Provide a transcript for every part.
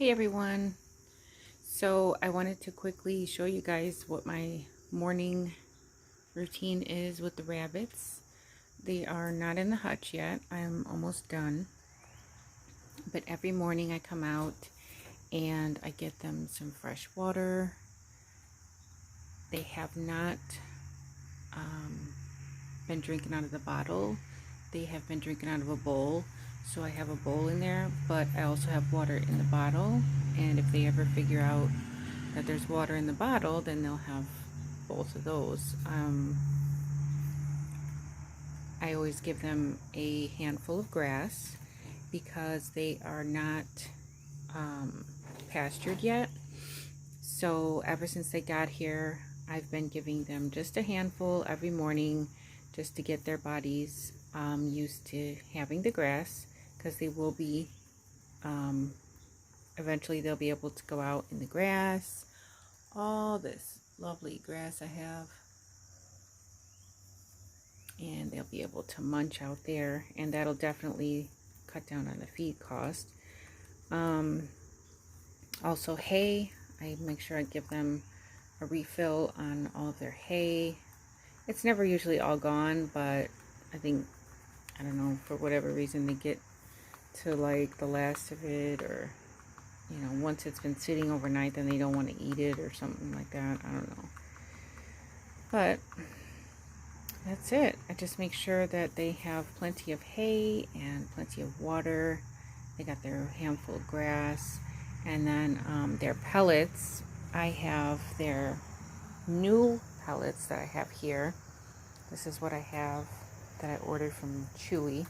Hey everyone, so I wanted to quickly show you guys what my morning routine is with the rabbits. They are not in the hutch yet. I'm almost done, but every morning I come out and I get them some fresh water. They have not been drinking out of the bottle. They have been drinking out of a bowl. So I have a bowl in there, but I also have water in the bottle, and if they ever figure out that there's water in the bottle, then they'll have both of those. I always give them a handful of grass because they are not pastured yet. So ever since they got here, I've been giving them just a handful every morning just to get their bodies used to having the grass, because they will be eventually they'll be able to go out in the grass. All this lovely grass I have, and they'll be able to munch out there, and that'll definitely cut down on the feed cost. Also hay, I make sure I give them a refill on all of their hay. It's never usually all gone, but I think, I don't know, for whatever reason they get to like the last of it, or you know, once it's been sitting overnight, then they don't want to eat it or something like that. I don't know, but that's it. I just make sure that they have plenty of hay and plenty of water. They got their handful of grass, and then their pellets, I have their new pellets that I have here. This is what I have that I ordered from Chewy.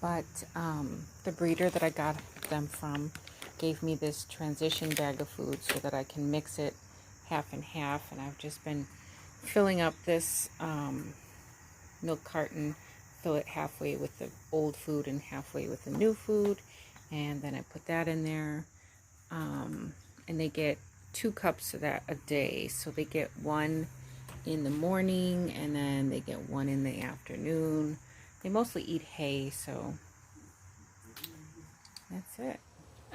But the breeder that I got them from gave me this transition bag of food so that I can mix it half and half. And I've just been filling up this milk carton, fill it halfway with the old food and halfway with the new food. And then I put that in there. And they get 2 cups of that a day. So they get one in the morning, and then they get one in the afternoon. They mostly eat hay, so that's it.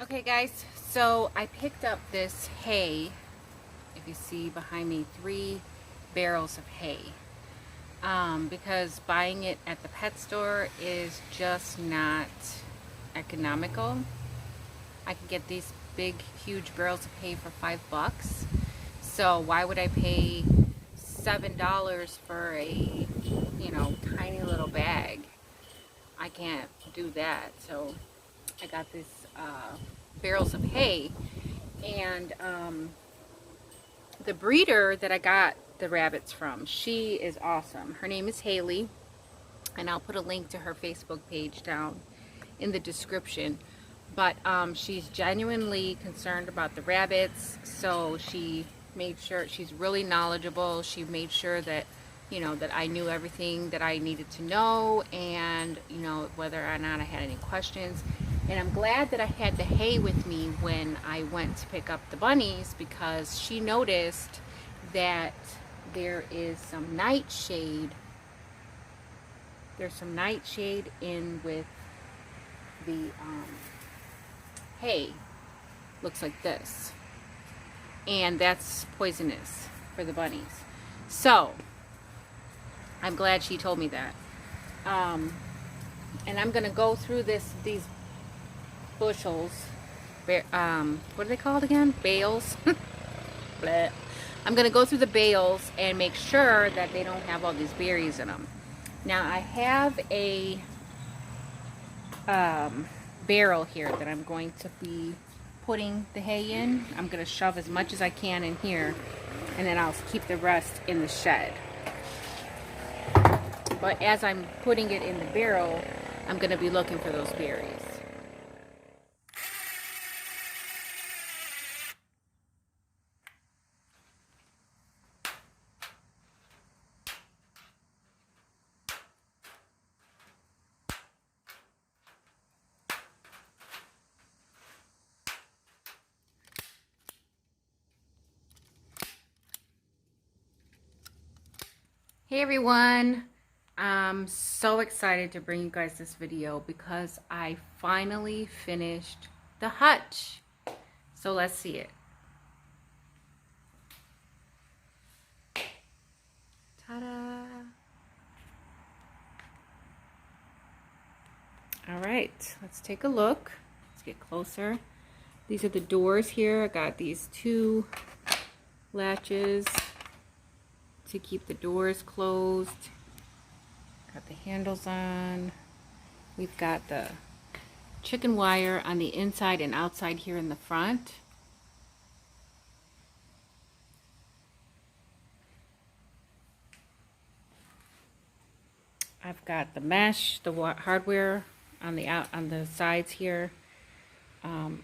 Okay guys, so I picked up this hay. If you see behind me, 3 barrels of hay. Because buying it at the pet store is just not economical. I can get these big, huge barrels of hay for $5. So why would I pay $7 for a, you know, tiny little bag? I can't do that. So I got this barrels of hay, and the breeder that I got the rabbits from, she is awesome. Her name is Haley, and I'll put a link to her Facebook page down in the description. But she's genuinely concerned about the rabbits, so she made sure, she's really knowledgeable. She made sure that, you know, that I knew everything that I needed to know, and, you know, whether or not I had any questions. And I'm glad that I had the hay with me when I went to pick up the bunnies, because she noticed that there is some nightshade. There's some nightshade in with the hay. Looks like this. And that's poisonous for the bunnies. So I'm glad she told me that. And I'm gonna go through these bushels. What are they called again? Bales. Bleh. I'm gonna go through the bales and make sure that they don't have all these berries in them. Now I have a barrel here that I'm going to be putting the hay in. I'm gonna shove as much as I can in here, and then I'll keep the rest in the shed. But as I'm putting it in the barrel, I'm gonna be looking for those berries. Hey everyone, I'm so excited to bring you guys this video because I finally finished the hutch. So let's see it. Ta-da! All right, let's take a look. Let's get closer. These are the doors here. I got these 2 latches to keep the doors closed. Got the handles on. We've got the chicken wire on the inside and outside here in the front. I've got the mesh, the hardware on the sides here.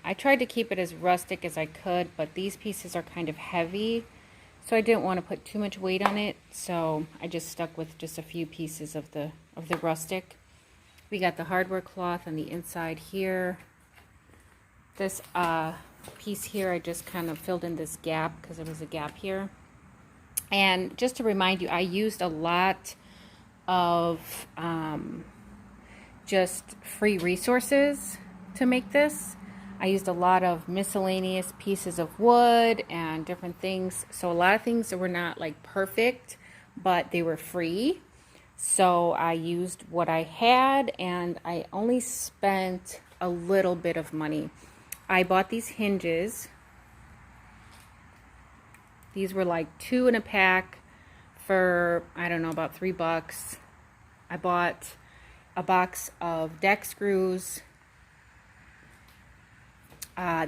I tried to keep it as rustic as I could, but these pieces are kind of heavy, so I didn't want to put too much weight on it, so I just stuck with just a few pieces of the rustic. We got the hardware cloth on the inside here. This piece here, I just kind of filled in this gap because there was a gap here. And just to remind you, I used a lot of just free resources to make this. I used a lot of miscellaneous pieces of wood and different things. So a lot of things that were not like perfect, but they were free. So I used what I had, and I only spent a little bit of money. I bought these hinges. These were like 2 in a pack for, I don't know, about $3. I bought a box of deck screws.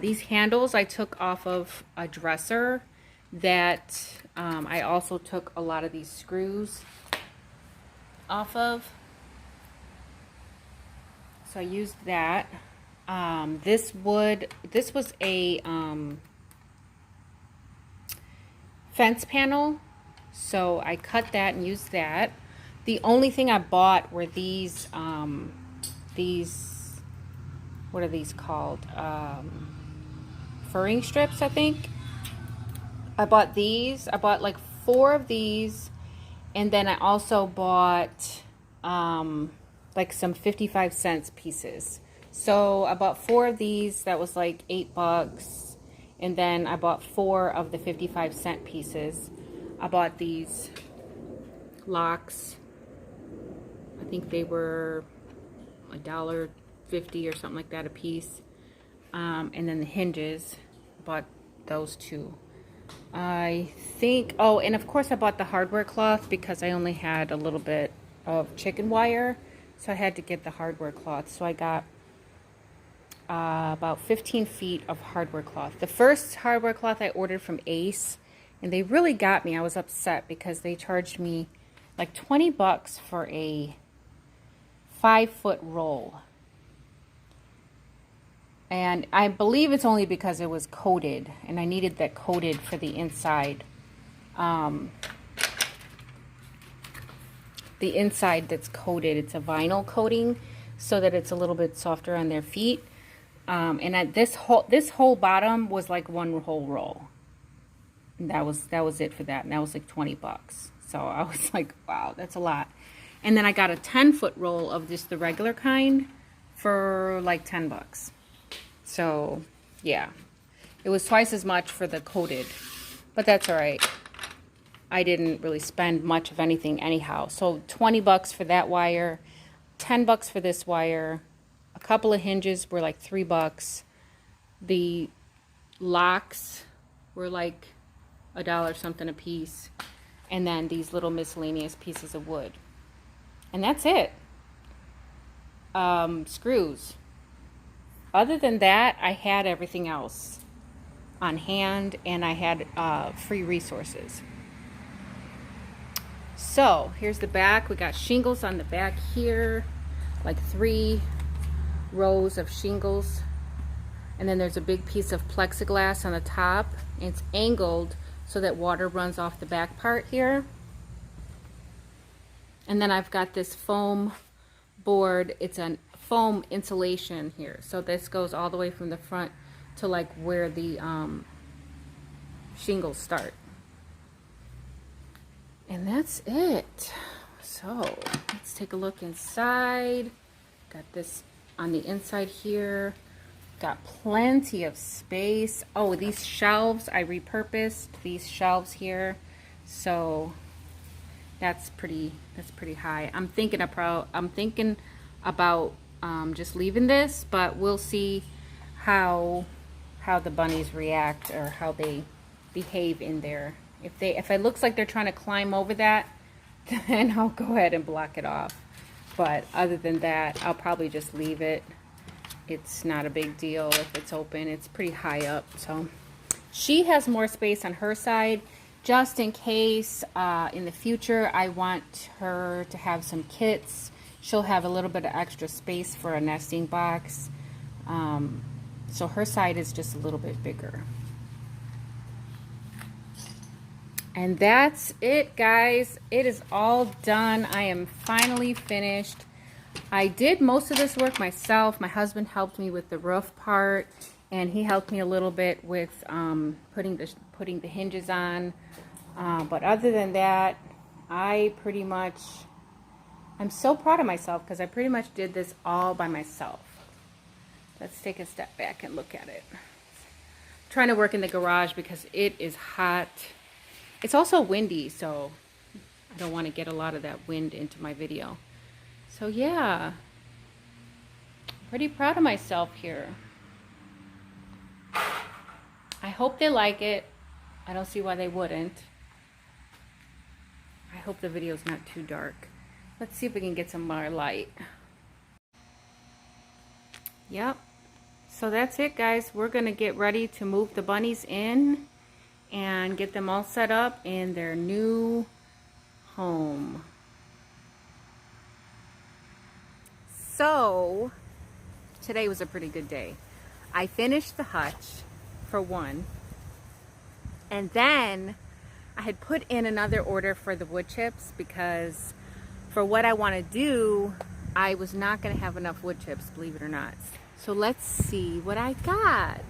These handles I took off of a dresser that I also took a lot of these screws off of. So I used that. This was a fence panel, so I cut that and used that. The only thing I bought were these, what are these called? Furring strips, I think. I bought these. I bought like 4 of these, and then I also bought like some 55-cent pieces. So I bought 4 of these. That was like $8. And then I bought 4 of the 55-cent pieces. I bought these locks. I think they were $1.50 or something like that a piece. And then the hinges, I bought those 2. I think, oh, and of course I bought the hardware cloth because I only had a little bit of chicken wire, so I had to get the hardware cloth. So I got about 15 feet of hardware cloth. The first hardware cloth I ordered from Ace, and they really got me. I was upset because they charged me like $20 for a 5-foot roll. And I believe it's only because it was coated, and I needed that coated for the inside. The inside that's coated, it's a vinyl coating, so that it's a little bit softer on their feet. And this whole bottom was like 1 whole roll. And that was it for that, and that was like $20. So I was like, wow, that's a lot. And then I got a 10-foot roll of just the regular kind for like $10. So yeah, it was twice as much for the coated, but that's all right. I didn't really spend much of anything anyhow. So $20 for that wire, $10 for this wire. A couple of hinges were like $3. The locks were like $1 something a piece, and then these little miscellaneous pieces of wood, and that's it. Screws. Other than that, I had everything else on hand, and I had free resources. So here's the back. We got shingles on the back here, like 3 rows of shingles, and then there's a big piece of plexiglass on the top, and it's angled so that water runs off the back part here. And then I've got this foam board. It's a foam insulation here, so this goes all the way from the front to like where the shingles start. And that's it. So let's take a look inside. Got this on the inside here. Got plenty of space. Oh, these shelves, I repurposed these shelves here. So that's pretty high. I'm thinking about just leaving this, but we'll see how the bunnies react or how they behave in there. If it looks like they're trying to climb over that, then I'll go ahead and block it off. But other than that, I'll probably just leave it. It's not a big deal if it's open. It's pretty high up. So she has more space on her side just in case in the future I want her to have some kits. She'll have a little bit of extra space for a nesting box. So her side is just a little bit bigger. And that's it, guys. It is all done. I am finally finished. I did most of this work myself. My husband helped me with the roof part, and he helped me a little bit with putting the hinges on. But other than that, I'm so proud of myself because I pretty much did this all by myself. Let's take a step back and look at it. I'm trying to work in the garage because it is hot. It's also windy, so I don't want to get a lot of that wind into my video. So yeah, pretty proud of myself here. I hope they like it. I don't see why they wouldn't. I hope the video's not too dark. Let's see if we can get some more light. Yep. So that's it, guys. We're gonna get ready to move the bunnies in and get them all set up in their new home. So today was a pretty good day. I finished the hutch for one, and then I had put in another order for the wood chips because for what I want to do, I was not going to have enough wood chips, believe it or not. So let's see what I got.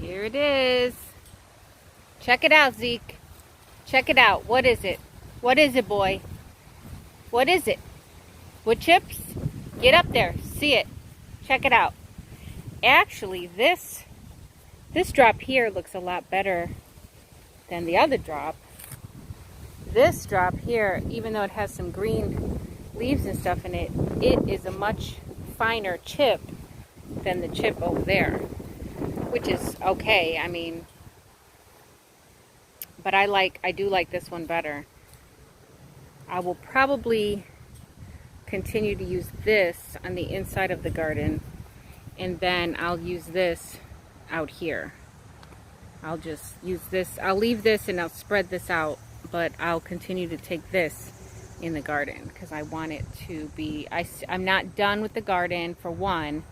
Here it is. Check it out, Zeke. Check it out. What is it? What is it, boy? What is it? Wood chips? Get up there. See it. Check it out. Actually, this drop here looks a lot better than the other drop. This drop here, even though it has some green leaves and stuff in it, it is a much finer chip than the chip over there, which is okay. I mean, but I do like this one better. I will probably continue to use this on the inside of the garden, and then I'll use this out here. I'll just use this. I'll leave this and I'll spread this out, but I'll continue to take this in the garden because I want it to be, I'm not done with the garden for one,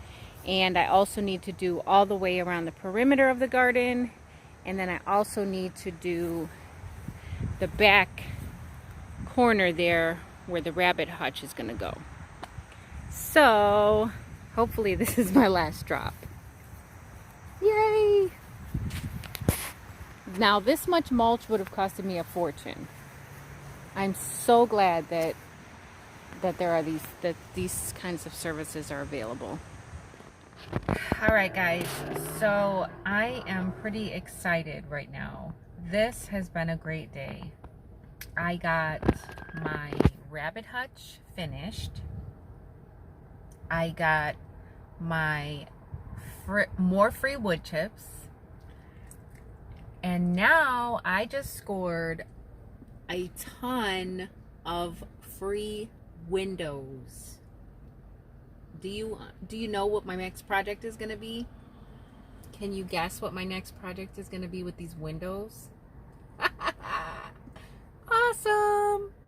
and I also need to do all the way around the perimeter of the garden, and then I also need to do the back corner there where the rabbit hutch is going to go. So hopefully this is my last drop. Yay! Now this much mulch would have costed me a fortune. I'm so glad that there are these kinds of services are available. All right, guys, so I am pretty excited right now. This has been a great day. I got my rabbit hutch finished. I got my more free wood chips. And now I just scored a ton of free windows. Do you know what my next project is going to be? Can you guess what my next project is going to be with these windows? Awesome!